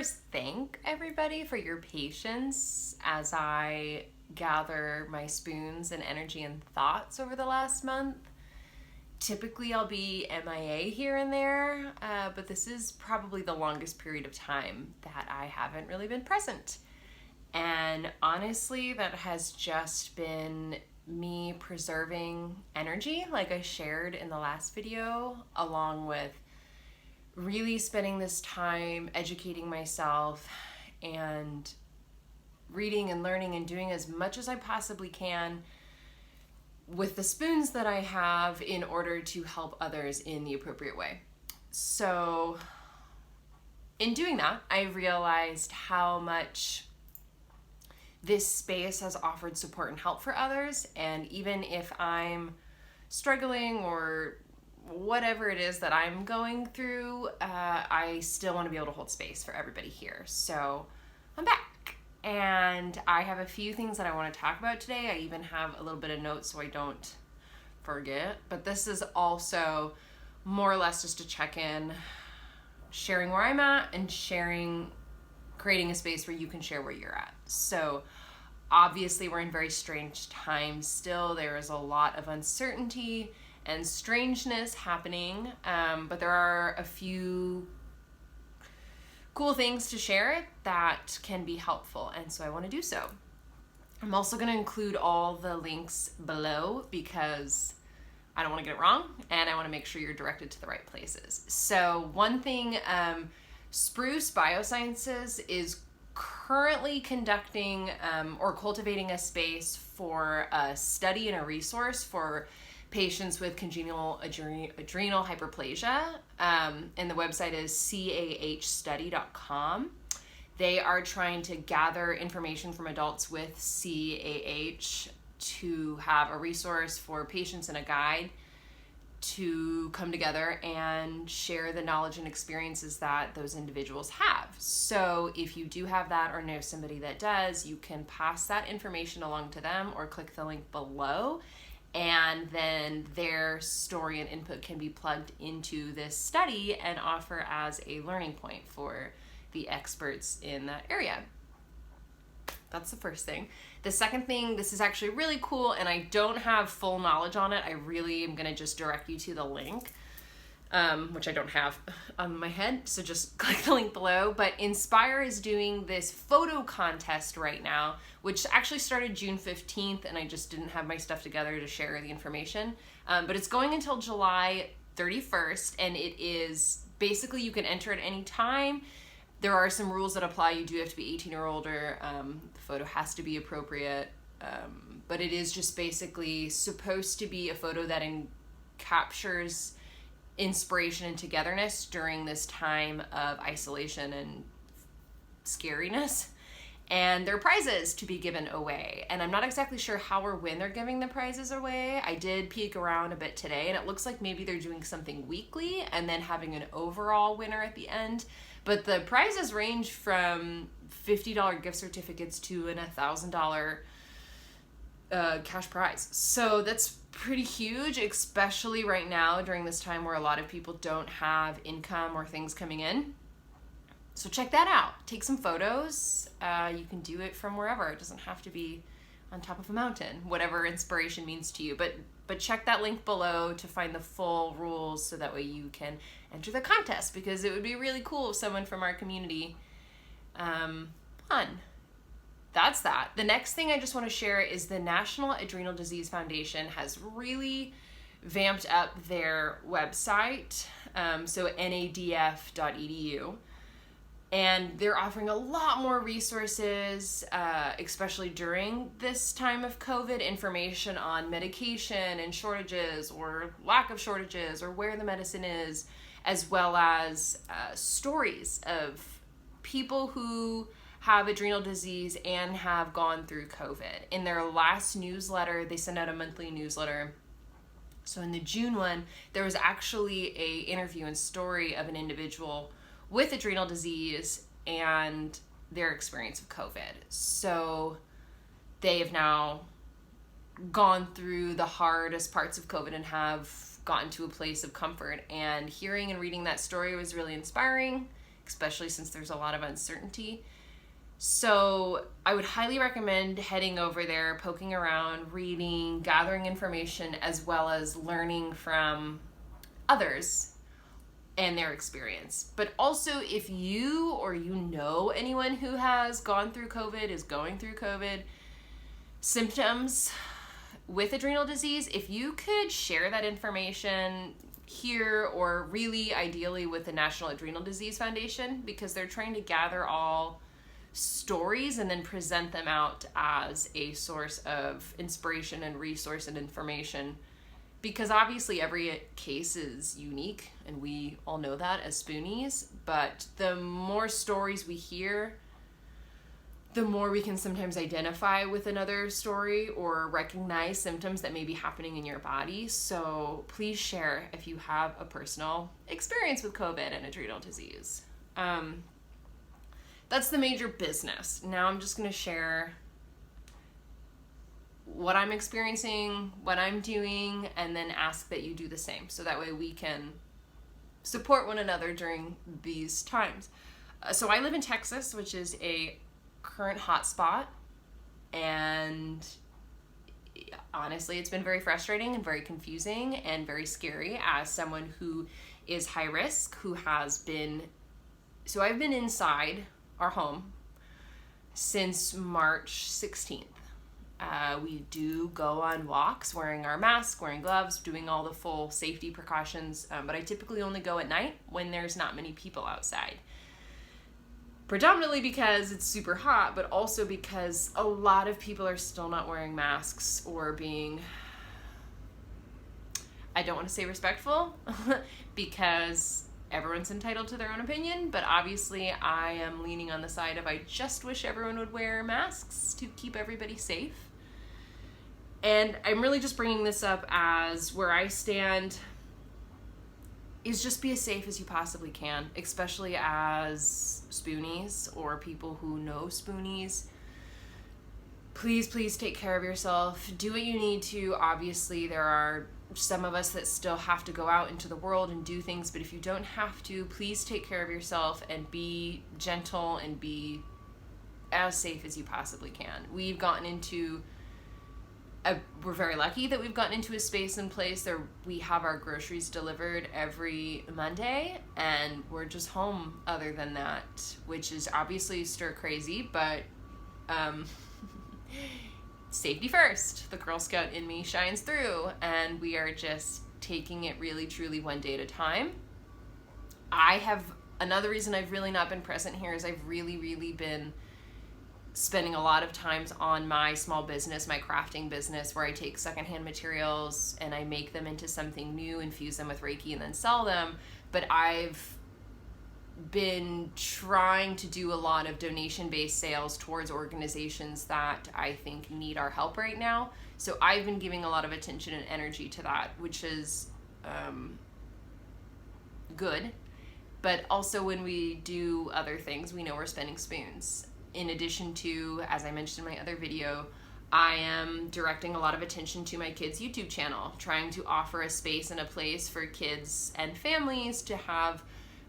first thank everybody for your patience as I gather my spoons and energy and thoughts over the last month. Typically I'll be MIA here and there, but this is probably the longest period of time that I haven't really been present. And honestly, that has just been me preserving energy, like I shared in the last video, along with really spending this time educating myself and reading and learning and doing as much as I possibly can with the spoons that I have in order to help others in the appropriate way. So in doing that, I realized how much this space has offered support and help for others. And even if I'm struggling or whatever it is that I'm going through, I still want to be able to hold space for everybody here. So I'm back and I have a few things that I want to talk about today. I even have a little bit of notes so I don't forget, but this is also more or less just a check-in, sharing where I'm at and creating a space where you can share where you're at. So obviously we're in very strange times still. There is a lot of uncertainty and strangeness happening, but there are a few cool things to share that can be helpful, and so I want to do so. I'm also going to include all the links below because I don't want to get it wrong, and I want to make sure you're directed to the right places. So one thing, Spruce Biosciences is currently conducting or cultivating a space for a study and a resource for patients with congenital adrenal hyperplasia, and the website is cahstudy.com. They are trying to gather information from adults with CAH to have a resource for patients and a guide to come together and share the knowledge and experiences that those individuals have. So if you do have that or know somebody that does, you can pass that information along to them or click the link below, and then their story and input can be plugged into this study and offer as a learning point for the experts in that area. That's the first thing. The second thing, this is actually really cool, and I don't have full knowledge on it. I really am gonna just direct you to the link, which I don't have on my head, so just click the link below. But Inspire is doing this photo contest right now, which actually started June 15th, and I just didn't have my stuff together to share the information. But it's going until July 31st, and it is basically you can enter at any time. There are some rules that apply. You do have to be 18 or older. The photo has to be appropriate, but it is just basically supposed to be a photo that captures inspiration and togetherness during this time of isolation and scariness. And there are prizes to be given away. And I'm not exactly sure how or when they're giving the prizes away. I did peek around a bit today, and it looks like maybe they're doing something weekly and then having an overall winner at the end. But the prizes range from $50 gift certificates to an $1,000 cash prize. So that's pretty huge, especially right now during this time where a lot of people don't have income or things coming in. So check that out. Take some photos. You can do it from wherever. It doesn't have to be on top of a mountain, whatever inspiration means to you. But check that link below to find the full rules so that way you can enter the contest, because it would be really cool if someone from our community won. That's that. The next thing I just want to share is the National Adrenal Disease Foundation has really vamped up their website, so nadf.edu. And they're offering a lot more resources, especially during this time of COVID, information on medication and shortages or lack of shortages or where the medicine is, as well as stories of people who have adrenal disease and have gone through COVID. In their last newsletter, they send out a monthly newsletter. So in the June one, there was actually an interview and story of an individual with adrenal disease and their experience of COVID. So they have now gone through the hardest parts of COVID and have gotten to a place of comfort. And hearing and reading that story was really inspiring, especially since there's a lot of uncertainty. So I would highly recommend heading over there, poking around, reading, gathering information, as well as learning from others and their experience. But also, if you or you know anyone who has gone through COVID, is going through COVID, symptoms with adrenal disease, if you could share that information here, or really ideally with the National Adrenal Disease Foundation, because they're trying to gather all stories and then present them out as a source of inspiration and resource and information, because obviously every case is unique and we all know that as Spoonies, but the more stories we hear, the more we can sometimes identify with another story or recognize symptoms that may be happening in your body. So please share if you have a personal experience with COVID and adrenal disease. That's the major business. Now I'm just going to share what I'm experiencing, what I'm doing, and then ask that you do the same. So that way we can support one another during these times. So I live in Texas, which is a current hotspot. And honestly, it's been very frustrating and very confusing and very scary as someone who is high risk, who has been... So I've been inside our home since March 16th. We do go on walks wearing our masks, wearing gloves, doing all the full safety precautions, but I typically only go at night when there's not many people outside. Predominantly because it's super hot, but also because a lot of people are still not wearing masks or being, I don't want to say respectful, because everyone's entitled to their own opinion, but obviously I am leaning on the side of I just wish everyone would wear masks to keep everybody safe. And I'm really just bringing this up as where I stand is just be as safe as you possibly can, especially as Spoonies or people who know Spoonies. Please, please take care of yourself. Do what you need to. Obviously, there are some of us that still have to go out into the world and do things, but if you don't have to, please take care of yourself and be gentle and be as safe as you possibly can. We've gotten into we're very lucky that we've gotten into a space and place there. We have our groceries delivered every Monday and we're just home other than that, which is obviously stir crazy, but safety first. The Girl Scout in me shines through, and we are just taking it really, truly one day at a time. Another reason I've really not been present here is I've really, really been spending a lot of times on my small business, my crafting business, where I take secondhand materials and I make them into something new, infuse them with Reiki, and then sell them. But I've been trying to do a lot of donation-based sales towards organizations that I think need our help right now. So I've been giving a lot of attention and energy to that, which is good. But also when we do other things, we know we're spending spoons. In addition to, as I mentioned in my other video, I am directing a lot of attention to my kids' YouTube channel, trying to offer a space and a place for kids and families to have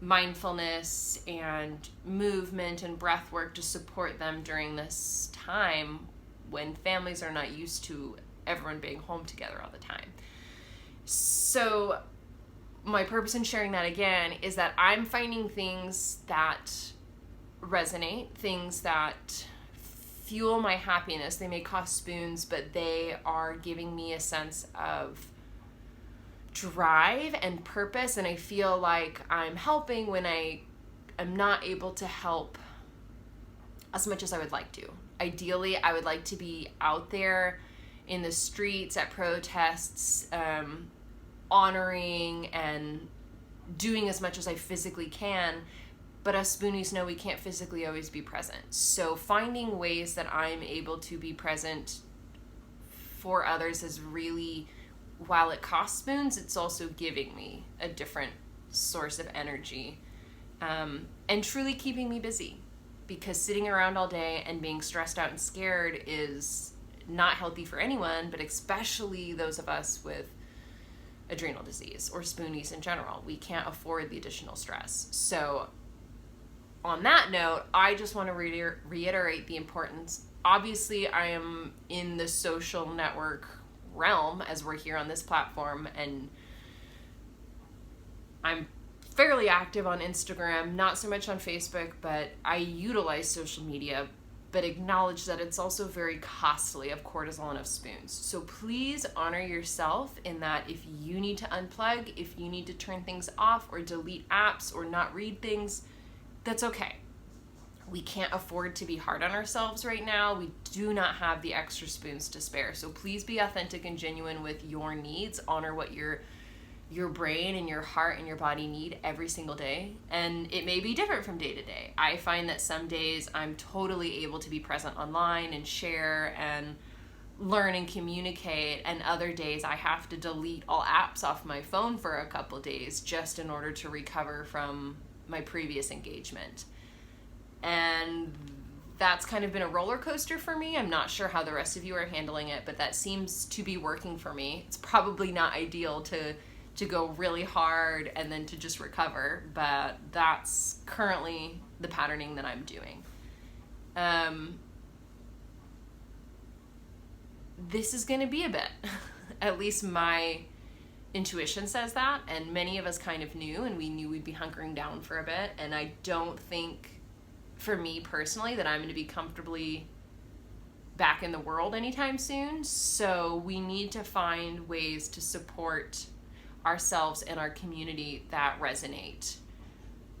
mindfulness and movement and breath work to support them during this time when families are not used to everyone being home together all the time. So my purpose in sharing that again is that I'm finding things that resonate, things that fuel my happiness. They may cost spoons, but they are giving me a sense of drive and purpose, and I feel like I'm helping when I am not able to help as much as I would like to. Ideally, I would like to be out there in the streets at protests, honoring and doing as much as I physically can, but us Spoonies know we can't physically always be present. So finding ways that I'm able to be present for others is really, while it costs spoons, it's also giving me a different source of energy, and truly keeping me busy, because sitting around all day and being stressed out and scared is not healthy for anyone, but especially those of us with adrenal disease or Spoonies in general. We can't afford the additional stress. So on that note, I just want to reiterate the importance. Obviously, I am in the social network realm as we're here on this platform, and I'm fairly active on Instagram, not so much on Facebook, but I utilize social media, but acknowledge that it's also very costly of cortisol and of spoons. So please honor yourself in that if you need to unplug, if you need to turn things off or delete apps or not read things, that's okay. We can't afford to be hard on ourselves right now. We do not have the extra spoons to spare. So please be authentic and genuine with your needs. Honor what your brain and your heart and your body need every single day. And it may be different from day to day. I find that some days I'm totally able to be present online and share and learn and communicate, and other days I have to delete all apps off my phone for a couple days just in order to recover from my previous engagement. And that's kind of been a roller coaster for me. I'm not sure how the rest of you are handling it, but that seems to be working for me. It's probably not ideal to go really hard and then to just recover, but that's currently the patterning that I'm doing. This is going to be a bit. At least my intuition says that, and many of us kind of knew, and we knew we'd be hunkering down for a bit, and I don't think, for me personally, that I'm going to be comfortably back in the world anytime soon. So we need to find ways to support ourselves and our community that resonate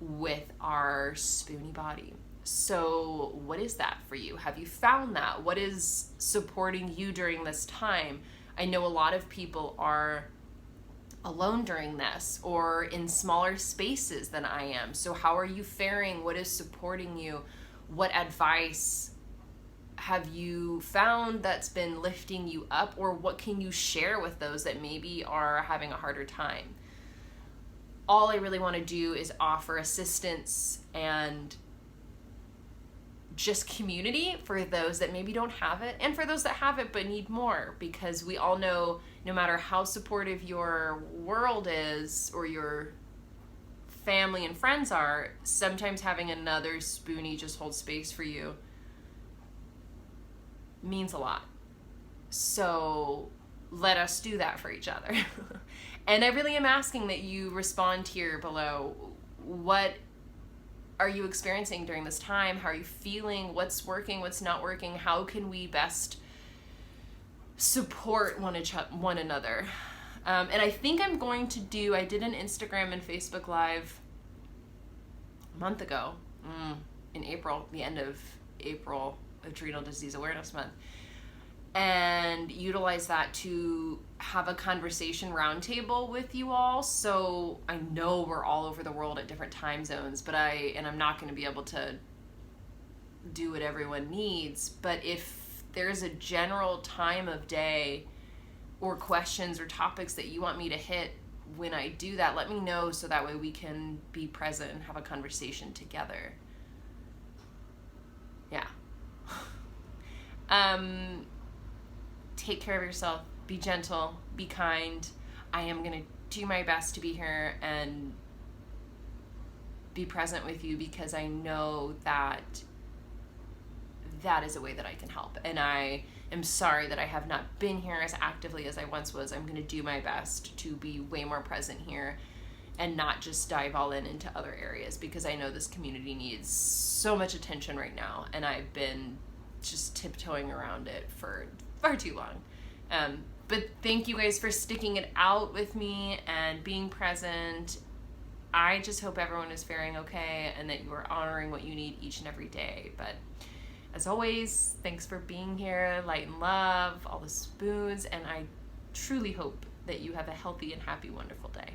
with our spoony body. So what is that for you? Have you found that? What is supporting you during this time? I know a lot of people are alone during this or in smaller spaces than I am. So how are you faring? What is supporting you? What advice have you found that's been lifting you up, or what can you share with those that maybe are having a harder time? All I really want to do is offer assistance and just community for those that maybe don't have it, and for those that have it but need more, because we all know no matter how supportive your world is or your family and friends are, sometimes having another Spoonie just hold space for you means a lot. So let us do that for each other. And I really am asking that you respond here below. What are you experiencing during this time? How are you feeling? What's working? What's not working? How can we best support one another? And I think I'm going to do, I did an Instagram and Facebook Live a month ago, in April, the end of April, Adrenal Disease Awareness Month, and utilize that to have a conversation roundtable with you all. So I know we're all over the world at different time zones, but I'm not going to be able to do what everyone needs. But if there's a general time of day or questions or topics that you want me to hit when I do that, let me know so that way we can be present and have a conversation together. Yeah. Take care of yourself, be gentle, be kind. I am going to do my best to be here and be present with you, because I know that that is a way that I can help. And I am sorry that I have not been here as actively as I once was. I'm going to do my best to be way more present here and not just dive all into other areas, because I know this community needs so much attention right now, and I've been just tiptoeing around it for far too long. But thank you guys for sticking it out with me and being present. I just hope everyone is faring okay and that you are honoring what you need each and every day. But as always, thanks for being here. Light and love, all the spoons, and I truly hope that you have a healthy and happy, wonderful day.